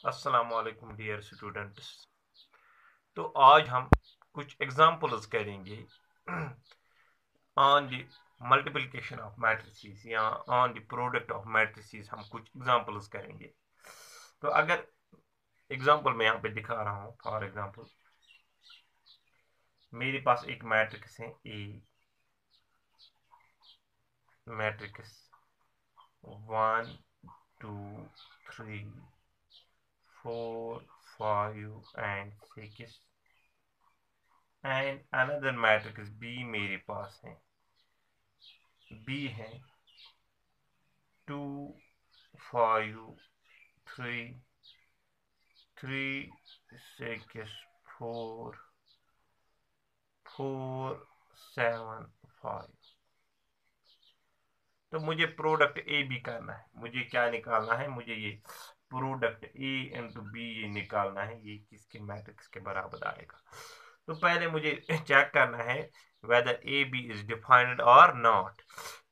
अस्सलाम वालेकुम dear students. तो आज हम कुछ एग्जांपल्स करेंगे on the multiplication of matrices या on the product of matrices. हम कुछ एग्जांपल्स करेंगे। तो अगर एग्जांपल मैं यहाँ पे दिखा रहा हूँ, फॉर एग्जांपल मेरे पास एक मैट्रिक्स है a, matrix 1 2 3 4 5 and 6 and another matrix b मेरे पास है। बी है 2 5 3 3 6 4 4 7 5। तो मुझे प्रोडक्ट ए बी करना है। मुझे क्या निकालना है? मुझे ये प्रोडक्ट ए इंटू बी ये निकालना है। ये किसके मैट्रिक्स के बराबर आएगा? तो पहले मुझे चेक करना है whether A B is defined और नॉट।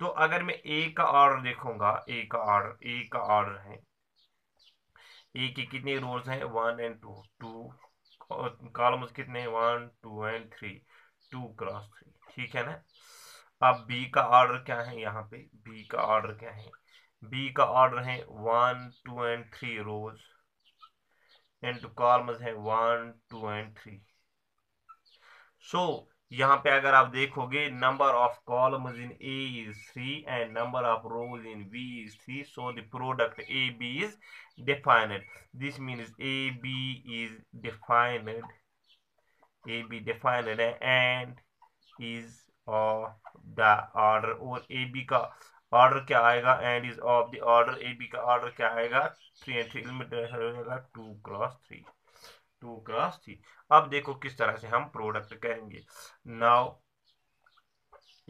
तो अगर मैं ए का ऑर्डर देखूंगा, ए का ऑर्डर है, ए के कितने रोज हैं? 1 एंड 2, कॉलम्स कितने हैं? 1 2 एंड 3, 2 क्रॉस 3। ठीक है ना? अब बी का ऑर्डर क्या है? यहाँ पे बी का ऑर्डर क्या है? बी का ऑर्डर है 1 2 एंड 3 रोज एंड कॉलम्स है 1 2 एंड 3। सो यहाँ पे अगर आप देखोगे, number of columns in A is 3 and number of rows in B is 3, so the product A B is defined. This means AB is defined. AB defined and is of the order, और AB का order क्या आएगा? And is of the order. AB का order क्या आएगा? 3 and 3 में हो जाएगा 2 क्रॉस 3, 2 क्रॉस 3। अब देखो किस तरह से हम प्रोडक्ट करेंगे। Now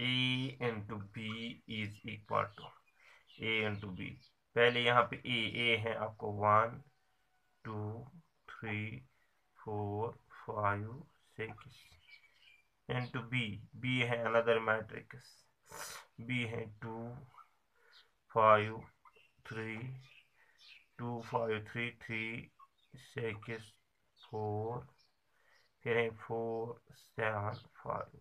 A into B is equal to A into B. पहले यहाँ पे ए है आपको 1 2 3 4 5 6 इंटू बी है अनदर मैट्रिक्स। बी है 2 5 3 2 5 3 3 6 4, फिर है 4 7 5।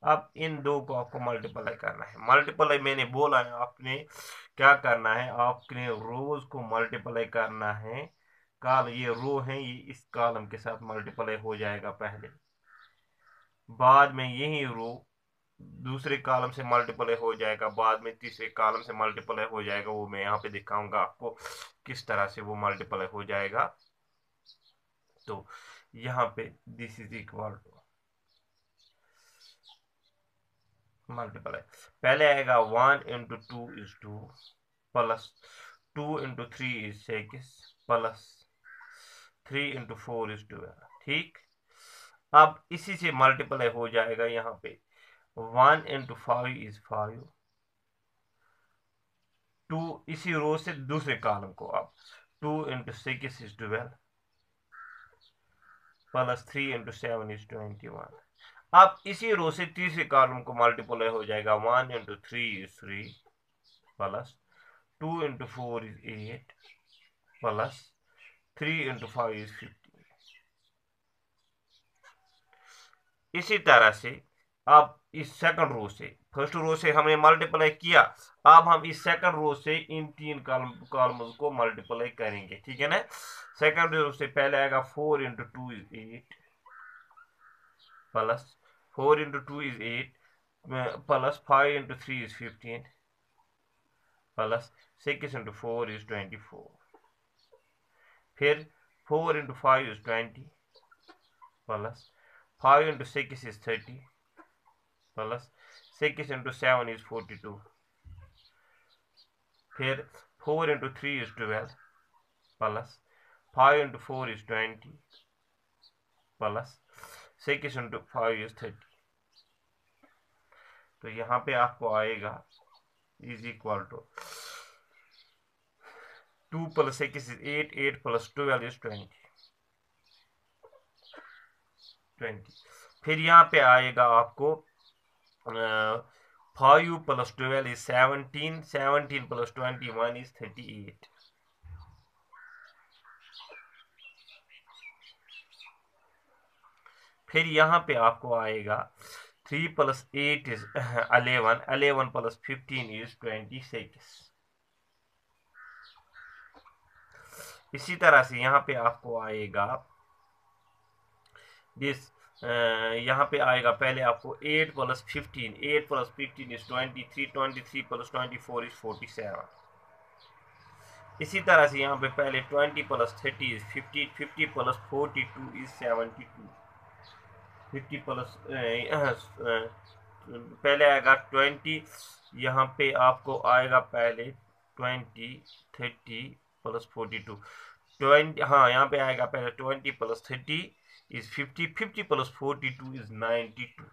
अब इन दो को आपको मल्टीप्लाई करना है। मल्टीप्लाई मैंने बोला है, आपने क्या करना है? आपने रोज को मल्टीप्लाई करना है। ये रो है, ये इस कॉलम के साथ मल्टीप्लाई हो जाएगा पहले, बाद में यही रो दूसरे कॉलम से मल्टीप्लाई हो जाएगा, बाद में तीसरे कॉलम से मल्टीप्लाई हो जाएगा। वो मैं यहाँ पे दिखाऊंगा आपको किस तरह से वो मल्टीप्लाई हो जाएगा। तो यहाँ पे this is equal to multiply, पहले आएगा 1 into 2 is 2 plus 2 into 3 is 6 plus 3 into 4 is 12। ठीक, अब इसी से मल्टीप्लाई हो जाएगा यहाँ पे 1 इंटू 5 इज 5, 2 इसी रो से दूसरे कॉलम को, अब 2 into 6 is 12 plus 3 into 7 is 21। अब इसी रो से तीसरे कॉलम को मल्टीप्लाई हो जाएगा 1 into 3 is 3 plus 2 into 4 is 8 plus 3 into 5 is 15। इसी तरह से अब इस सेकंड रो से, फर्स्ट रो से हमने मल्टीप्लाई किया, अब हम इस सेकंड रो से इन तीन कॉलम्स को मल्टीप्लाई करेंगे। ठीक है ना? सेकंड रो से पहले आएगा 4 into 2 is 8 plus 4 into 2 is 8 plus 5 into 3 is 15 plus 6 into 4 is 24, फिर 4 into 5 is 20 plus 5 into 6 is 30 plus 6 into 7 is 42, फिर 4 into 3 is 12 plus 5 into 4 is 20 plus 6 into 5 is 30। तो यहाँ पे आपको आएगा is equal to 2 plus 6 is 8, 8 plus 12 is 20। फिर यहाँ पे आएगा आपको 5 प्लस 12 इज 17, 17 प्लस 21 इज 38। फिर यहाँ पे आपको आएगा 3 + 8 इज 11, 11 + 15 इज 26। इसी तरह से यहाँ पे आपको आएगा दिस, यहाँ पे आएगा पहले आपको 8 + 15, 8 + 15 इज 23, 23 + 24 इज 47। इसी तरह से यहाँ पे पहले 20 + 30 इज 50, 50 + 42 इज 72, 50 प्लस पहले आएगा 20, यहाँ पे आपको आएगा पहले 20, 30 + 42, 20, हाँ यहाँ पे आएगा पहले 20 + 30 इज 50, 50 + 42 इज 92।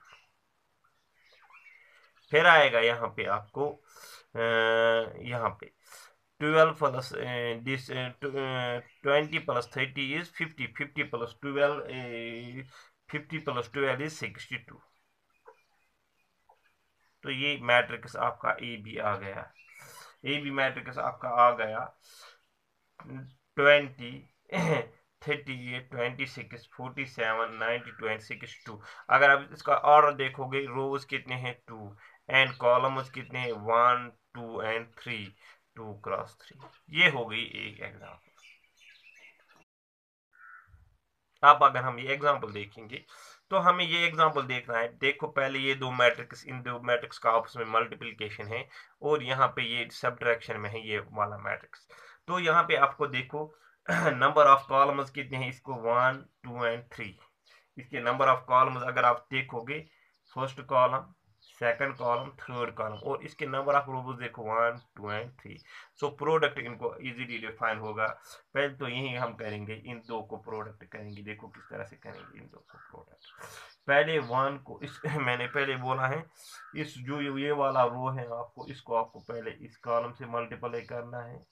फिर आएगा यहाँ पे आपको यहाँ पे 12 प्लस दिस 20 + 30 इज 50, 50 + 12 50 + 12 इज 62। तो ये मैट्रिक्स आपका ए बी आ गया, ए बी मैट्रिक्स आपका आ गया 20 38 26 47 92 एंड 62। अगर आप इसका ऑर्डर देखोगे, रोज कितने हैं 2 एंड कॉलम्स कितने हैं 1 2 एंड 3, 2 क्रॉस 3। ये हो गई एक एग्जाम्पल। अब अगर हम ये एग्जांपल देखेंगे तो हमें ये एग्जांपल देखना है। देखो पहले ये दो मैट्रिक्स, इन दो मैट्रिक्स का आपस में मल्टीप्लिकेशन है और यहाँ पे ये सब्ट्रैक्शन में है ये वाला मैट्रिक्स। तो यहाँ पे आपको देखो नंबर ऑफ कॉलम्स कितने हैं, इसको 1 2 एंड 3। इसके नंबर ऑफ कॉलम्स अगर आप देखोगे, first column, second column, third column, और इसके नंबर ऑफ रोज देखो 1 2 एंड 3। सो प्रोडक्ट इनको इजीली डिफाइन होगा। पहले तो यही हम करेंगे, इन दो को प्रोडक्ट करेंगे। देखो किस तरह से करेंगे इन दो को प्रोडक्ट। पहले 1 को इस मैंने पहले बोला है, इस जो ये वाला रो है आपको, इसको आपको पहले इस कॉलम से मल्टीप्लाई करना है,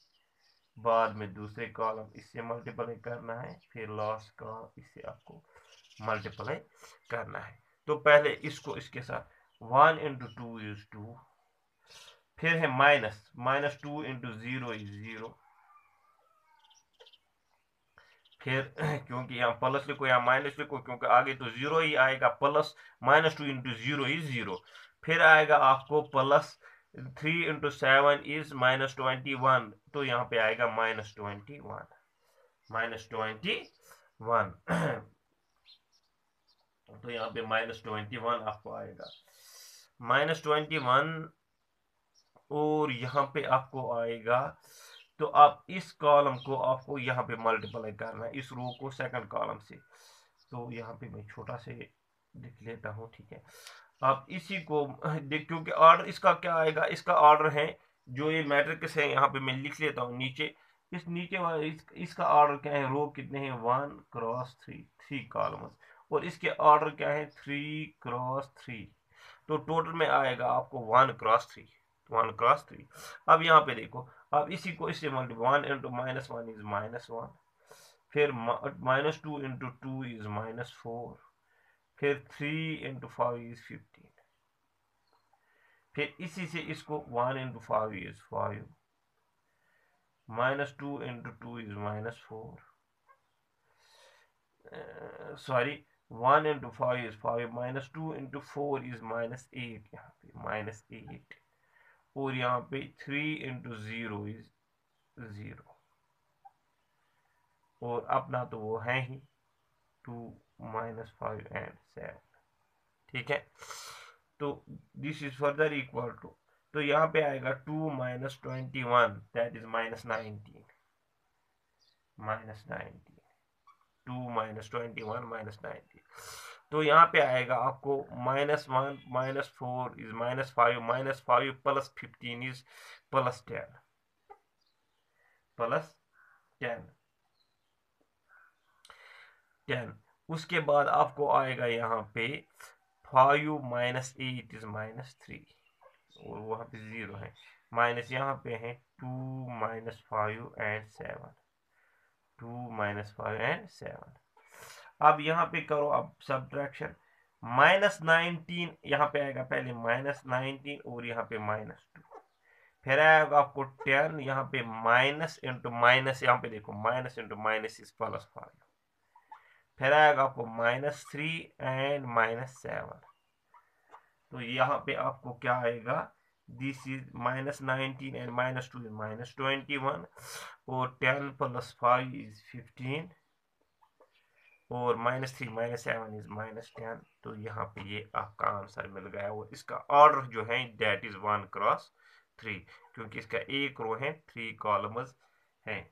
बाद में दूसरे कॉलम इससे मल्टीप्लाई करना है, फिर लास्ट का इससे आपको मल्टीप्लाई करना है। तो पहले इसको इसके साथ 1 × 2 इज 2, फिर है -2 × 0 इज 0, फिर क्योंकि यहाँ प्लस लिखो या माइनस लिखो, क्योंकि आगे तो 0 ही आएगा, प्लस -2 × 0 इज 0। फिर आएगा आपको प्लस 3 × 7 इज -21, तो यहाँ पे आएगा -21 तो यहाँ पे -21 आपको आएगा -21, और यहाँ पे आपको आएगा, तो आप इस कॉलम को आपको यहाँ पे मल्टीप्लाई करना है, इस रो को सेकंड कॉलम से। तो यहाँ पे मैं छोटा से लिख लेता हूँ, ठीक है। आप इसी को देख, क्योंकि ऑर्डर इसका क्या आएगा, इसका ऑर्डर है जो ये मैट्रिक्स है, यहाँ पे मैं लिख लेता हूँ नीचे। इस नीचे वाला इसका ऑर्डर क्या है, रो कितने हैं 1 क्रॉस 3, 3 कॉलम्स, और इसके ऑर्डर क्या है 3 क्रॉस 3। तो टोटल में आएगा आपको 1 क्रॉस 3, 1 क्रॉस 3। अब यहाँ पे देखो, अब इसी को इससे मल्टीप्लाई, 1 × -1 इज -1, फिर -2 × 2 इज -4, फिर 3 × 5 इज 15, फिर इसी से इसको 1 × 5 is 5, -2 × 2 is -4, sorry 1 × 5 is 5, -2 × 4 is -8, यहाँ पे -8, और यहाँ पे 3 × 0 इज 0, और अपना तो वो है ही 2 -5 एंड 7, ठीक है। तो this is further equal to, तो यहाँ पे आएगा 2 - 21, दैट इज -19, 2 - 21 -19। तो यहाँ पे आएगा आपको -1 -4 इज -5, -5 + 15 इज +10, +10। उसके बाद आपको आएगा यहाँ पे 5 - 8 इज -3, और वहाँ पे 0 है, माइनस यहाँ पे है 2 - 5 एंड 7, 2 - 5 एंड 7। अब यहाँ पे करो अब सब्ट्रैक्शन, -19 यहाँ पे आएगा पहले -19, और यहाँ पे -2, फिर आएगा आपको 10, यहाँ पे माइनस इंटू माइनस, यहाँ पे देखो माइनस इंटू माइनस इज +5, फिर आएगा आपको -3 एंड -7। तो यहाँ पे आपको क्या आएगा, दिस इज -19 एंड -2 -21, और 10 + 5 इज 15, और -3 -7 इज -10। तो यहाँ पे ये आपका आंसर मिल गया, और इसका ऑर्डर जो है दैट इज 1 क्रॉस 3, क्योंकि इसका एक रो है 3 कॉलम्स हैं।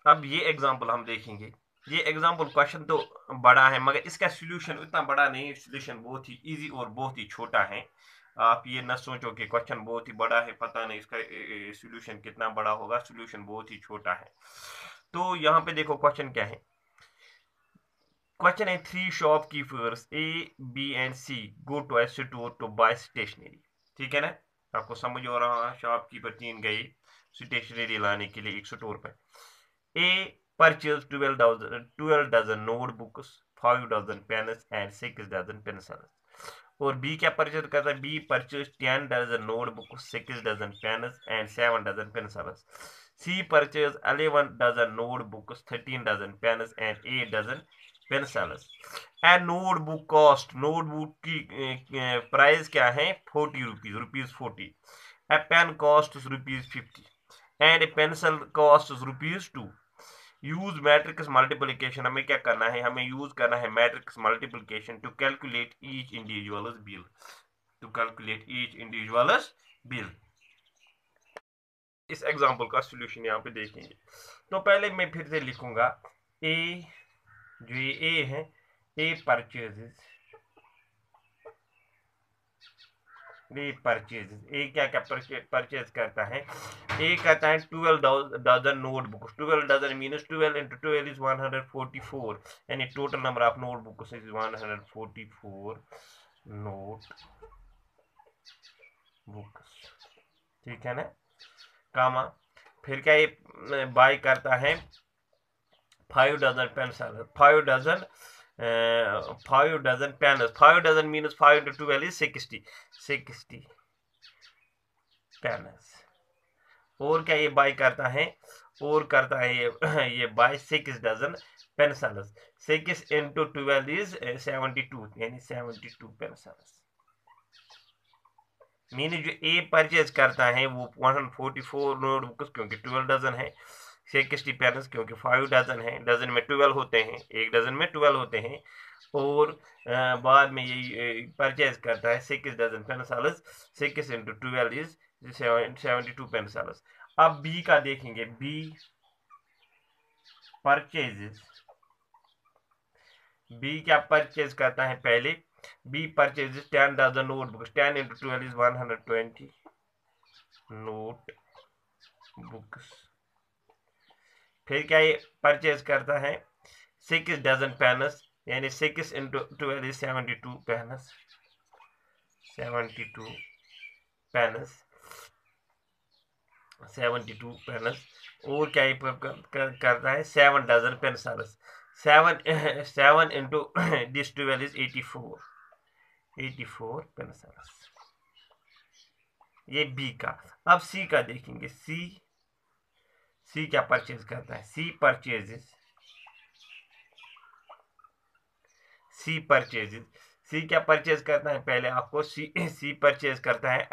अब ये एग्जांपल हम देखेंगे। ये एग्जांपल क्वेश्चन तो बड़ा है, मगर इसका सॉल्यूशन उतना बड़ा नहीं है, सॉल्यूशन बहुत ही इजी और बहुत ही छोटा है। आप ये न सोचो कि क्वेश्चन बहुत ही बड़ा है, पता नहीं इसका सॉल्यूशन कितना बड़ा होगा, सॉल्यूशन बहुत ही छोटा है। तो यहाँ पे देखो क्वेश्चन क्या है। क्वेश्चन है 3 shopkeepers A, B and C go to a store to buy stationery. ठीक है ना, आपको समझ हो रहा है, शॉपकीपर 3 गए स्टेशनरी लाने के लिए एक स्टोर पर। A purchased 12 dozen notebooks, 5 dozen pens and 6 dozen pencils. और B क्या परचेज करता है, B purchased 10 dozen notebooks, 6 dozen pens and 7 dozen pencils. C purchased 11 dozen notebooks, 13 dozen pens and 8 dozen pencils. And notebook cost, notebook की price क्या है, 40 rupees, 40. A pen costs ₹50 and a pencil costs ₹2. Use matrix multiplication, हमें क्या करना है, हमें use करना है matrix multiplication to calculate each individual bill, to calculate each individual bill. इस एग्जांपल का सॉल्यूशन यहाँ पे देखेंगे। तो पहले मैं फिर से लिखूंगा, ए जो ये ए है, ए परचेजेस, ए क्या क्या परचेज करता है, ए कहता है 12 dozen notebooks, 12 dozen means 12 × 12 is 144, यानी total number of notebooks is 144 notebooks. ठीक है ना, कामा। फिर क्या ये बाय करता है 5 dozen pencil, 5 dozen 5 dozen pen, 5 dozen means 5 × 12 is 60 pens. और क्या ये बाय करता है, और करता है ये बाय 6 डजन पेंसिल्स, 6 × 12 इज 72, यानी 72 पेंसिल्स। मीन जो ए परचेज करता है वो 144 नोटबुक्स, क्योंकि 12 डजन है, 60 पेन्स क्योंकि 5 डजन है, डजन में 12 होते हैं, एक डजन में 12 होते हैं, और बाद में ये परचेज करता है 6 डजन पेंसिल्स, 6 × 12 इज 72 पेंसिल्स। अब बी का देखेंगे, बी परचेजेस, बी क्या परचेज करता है, पहले B purchases 10 dozen notebooks, 10 × 12 is 120 notebooks. फिर क्या ये परचेज करता है 6 डजन पेन्स, यानी 6 × 12 इज 72 पेन्स, 72 पेन्स, 72 पेन्स। और क्या ये करता है 7 dozen pencils, 7 × this 12 is 84 pencils. ये बी का। अब सी का देखेंगे, सी क्या परचेज करता है, सी क्या परचेज करता है, पहले आपको सी परचेज करता है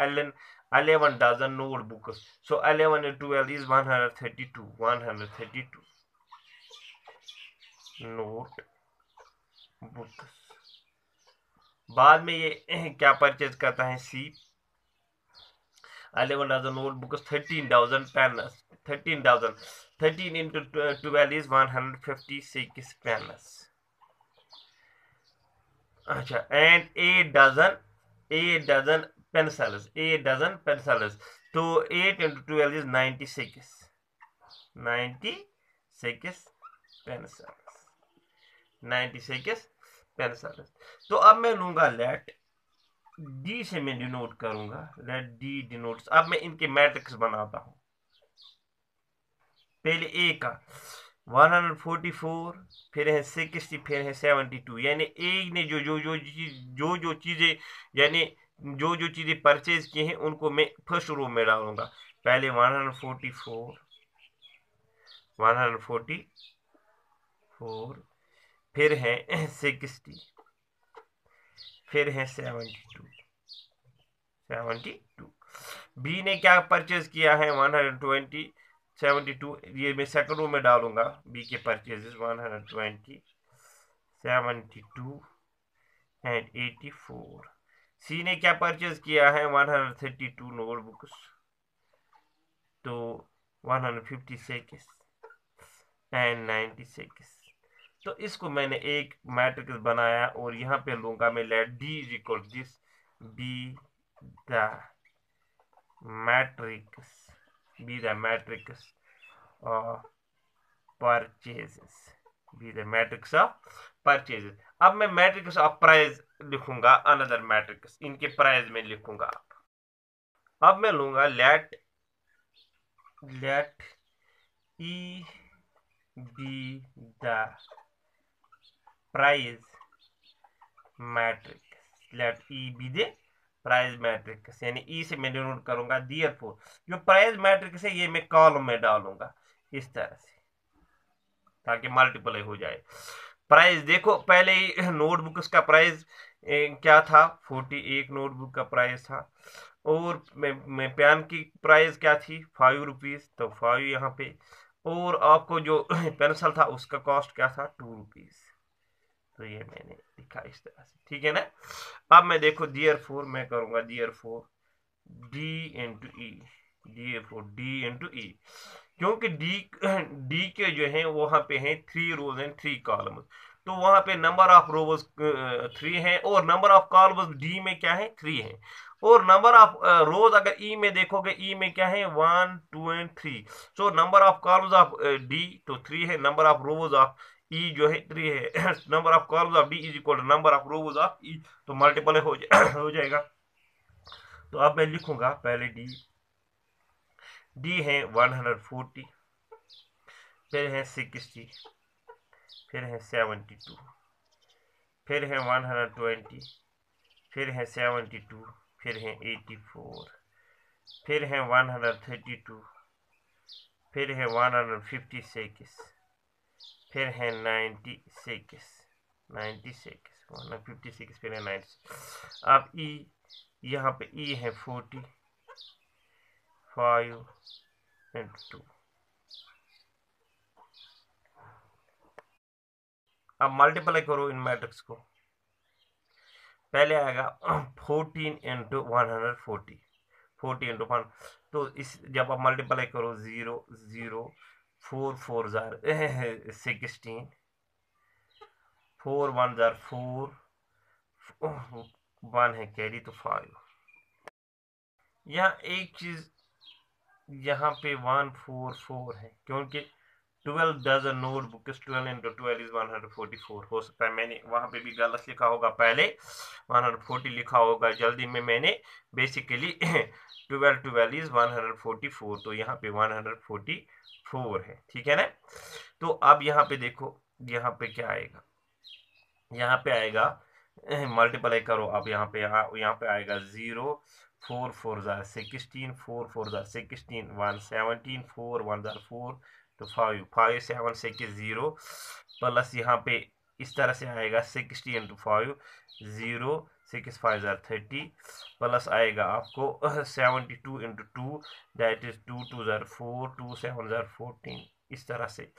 11 dozen notebooks, so 11 × 12 is 132 notebooks. बाद में ये क्या परचेज करता है, see 11 dozen notebooks, 13,000 pens, 13,000, 13 × 12 is 156 pens. अच्छा, and 8 dozen pencils, 8 dozen pencils, तो 8 × 12 इज 96 पेंसिल्स, 96 पेंसिल्स। तो अब मैं लूंगा लेट डी से मैं डिनोट करूंगा, लेट डी डिनोट्स। अब मैं इनके मैट्रिक्स बनाता हूं। पहले ए का 144, फिर है 60, फिर है 72, यानी ए ने जो चीजें, यानी जो चीजें परचेज की हैं उनको मैं फर्स्ट रो में डालूंगा। पहले 144, 144, फिर है 60, फिर है 72। बी ने क्या परचेज किया है 120, 72, ये मैं सेकंड रो में डालूंगा बी के परचेजेस 120, 72 एंड 84। सी ने क्या परचेज किया है 132 नोटबुक्स, तो 156 एंड 96। तो इसको मैंने एक मैट्रिक्स बनाया और यहाँ पे लूंगा मैं let D is equal this be the matrix of purchases, be the matrix of purchases. अब मैं मैट्रिक्स ऑफ प्राइस लिखूंगा, अनदर मैट्रिक्स इनके प्राइस में लिखूंगा। अब मैं लूंगा let E be the price matrix, let E be the price matrix, यानी ई से मैं डिनोट करूंगा देयरफॉर जो प्राइस मैट्रिक्स है ये मैं कॉलम में डालूंगा इस तरह से ताकि मल्टीप्लाई हो जाए। प्राइस देखो पहले ही नोटबुक का प्राइस क्या था 41 नोटबुक का प्राइस था, और मैं पेन की प्राइस क्या थी 5 रुपीज, तो 5 यहाँ पे, और आपको जो पेंसिल था उसका कॉस्ट क्या था 2 रुपीज। तो ये मैंने लिखा इस तरह से, ठीक है ना। अब मैं देखो देयरफॉर मैं करूंगा देयरफॉर डी इंटू ई, डी क्योंकि डी के जो है वहां पे हैं 3 रोज एंड 3 कॉलम्स, तो वहां पे नंबर ऑफ रोज 3 है और नंबर ऑफ कॉलम्स डी में क्या है 3 है, और नंबर ऑफ रोज अगर ई में देखोगे ई में क्या है 1 2 and 3, so number of columns of D तो 3 है, number of rows of E जो है 3 है, number of columns of D is equal to number of rows of E, तो मल्टीपल हो जाएगा। तो अब मैं लिखूंगा पहले डी है 140, फिर है 60, फिर है 72, फिर है 120, फिर है 72, फिर है 84, फिर है 132, फिर है 156, फिर है 96, 156 फिर है 96। अब ई यहाँ पे ई है 45 इंटू 2। अब मल्टीप्लाई करो इन मैट्रिक्स को, पहले आएगा 14 इंटू 140, 40 इंटू 1, तो इस जब आप मल्टीप्लाई करो 0 0 4 4 जार 16, 4 1 जार 4, 1 है कैरी तो 5। यहाँ एक चीज यहाँ पे 144 है क्योंकि 12 डजन नोटबुक 12 इंटू 12 इज 144, हो सकता है मैंने वहां पे भी गलत लिखा होगा, पहले 140 लिखा होगा, जल्दी में मैंने बेसिकली 12 12 इज 144, तो यहाँ पे 144 है, ठीक है ना। तो अब यहाँ पे देखो यहाँ पे क्या आएगा, यहाँ पे आएगा मल्टीप्लाई करो, अब यहाँ पे आएगा 0 4 4 जार 16, 4 4 जार 16, 1 17, 4 1 जार 4, तो 5 5 7 6 0, प्लस यहाँ पे इस तरह से आएगा 60 इंटू 5 0 6 5 जार 30, प्लस आएगा आपको 72 into 2 that is 2 2 jar 4, 2 7 jar 14, इस तरह से।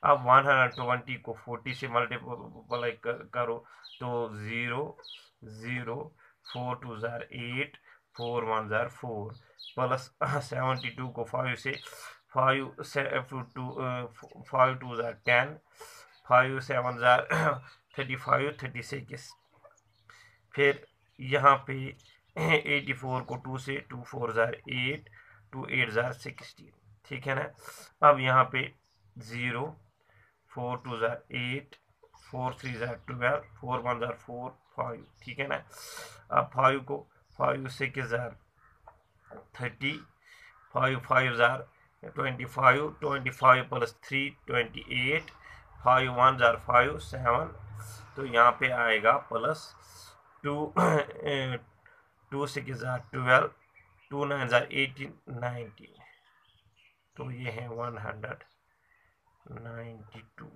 अब 120 को 40 से मल्टीप्लाई करो तो 0 0 4 2 जार 8, 4 1 जार 4, प्लस 72 को 5 से 5 2 जार 10, 5 7 जार 35 36, फिर यहाँ पे 84 को 2 से 2 4 जार 8, 2 8 जार 16, ठीक है ना। अब यहाँ पे 0 4 2 जार 8, 4 3 जार 12, 4 1 जार 4 5, ठीक है ना। अब 5 को 5 6 जार 30, 5 5 जार 25, 25 प्लस 3 28, 5 1 जार 5 7, तो यहाँ पे आएगा प्लस 2 2 6 जार 12, 2 9 जार 18 19, तो ये है 100 92।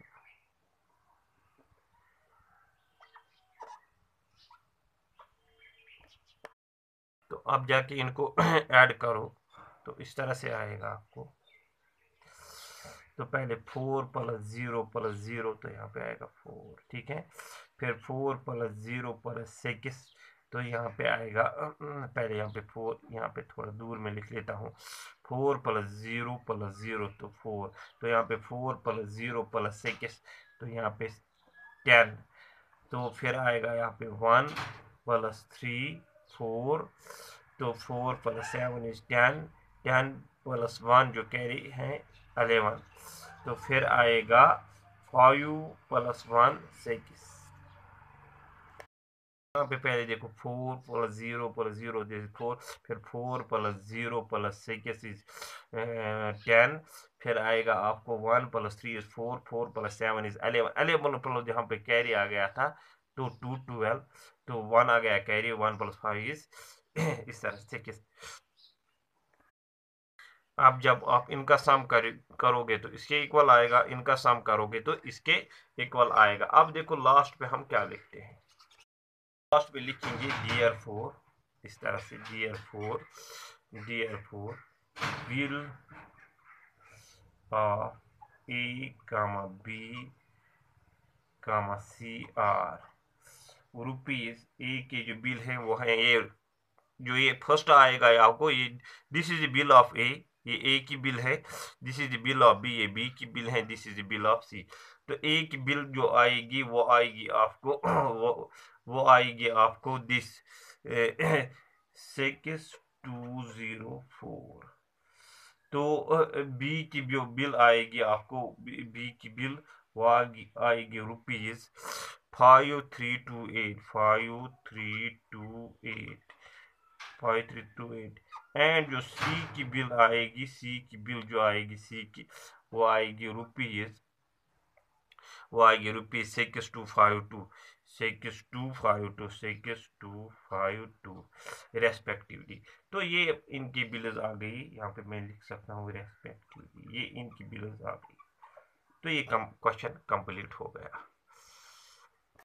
तो अब जाके इनको ऐड करो तो इस तरह से आएगा आपको। तो पहले 4 प्लस ज़ीरो तो यहाँ पे आएगा 4, ठीक है। फिर 4 प्लस ज़ीरो प्लस 6 तो यहाँ पे आएगा पहले यहाँ पे 4, यहाँ पे थोड़ा दूर में लिख लेता हूँ। 4 प्लस ज़ीरो तो 4, तो यहाँ पे 4 प्लस ज़ीरो प्लस 6 तो यहाँ पे 10। तो फिर आएगा यहाँ पे 1 प्लस 3 4, तो 4 प्लस 7 इज 10, 10 प्लस 1 जो कैरी है 11। तो फिर आएगा 5 प्लस 1 6। यहाँ पे पहले देखो 4 प्लस ज़ीरो जैसे 4, फिर 4 प्लस ज़ीरो प्लस 6 इज 10। फिर आएगा आपको 1 plus 3 is 4, 4 plus 7 is 11, 11 plus जहाँ पे कैरी आ गया था तो 2 12, तो 1 आ गया कैरी, 1 प्लस 5 इज इस तरह से 6। आप जब आप इनका सम करोगे तो इसके इक्वल आएगा, इनका सम करोगे तो इसके इक्वल आएगा। अब देखो लास्ट पे हम क्या लिखते हैं। लास्ट पे लिखेंगे डियर फोर, इस तरह से dear four bill of A comma B comma C are rupees. A के जो बिल है वो है ये, जो ये फर्स्ट आएगा आपको ये, this is bill of A, ये ए की बिल है। This is bill of B, ये बी की बिल है। This is bill of C. तो ए की बिल जो आएगी वो आएगी आपको वो आएगी आपको दिस 6204। तो बी की जो बिल आएगी आपको, बी की बिल वो आएगी रुपीज 5328, 5328, 5328। एंड जो सी की बिल आएगी, सी की बिल जो आएगी सी की वो आएगी रुपीज 6252, 6252, 6252 रेस्पेक्टिवली। तो ये इनकी बिल्स आ गई, यहाँ पे मैं लिख सकता हूँ रेस्पेक्टिवली, ये इनकी बिल्स आ गई। तो ये क्वेश्चन कंप्लीट हो गया।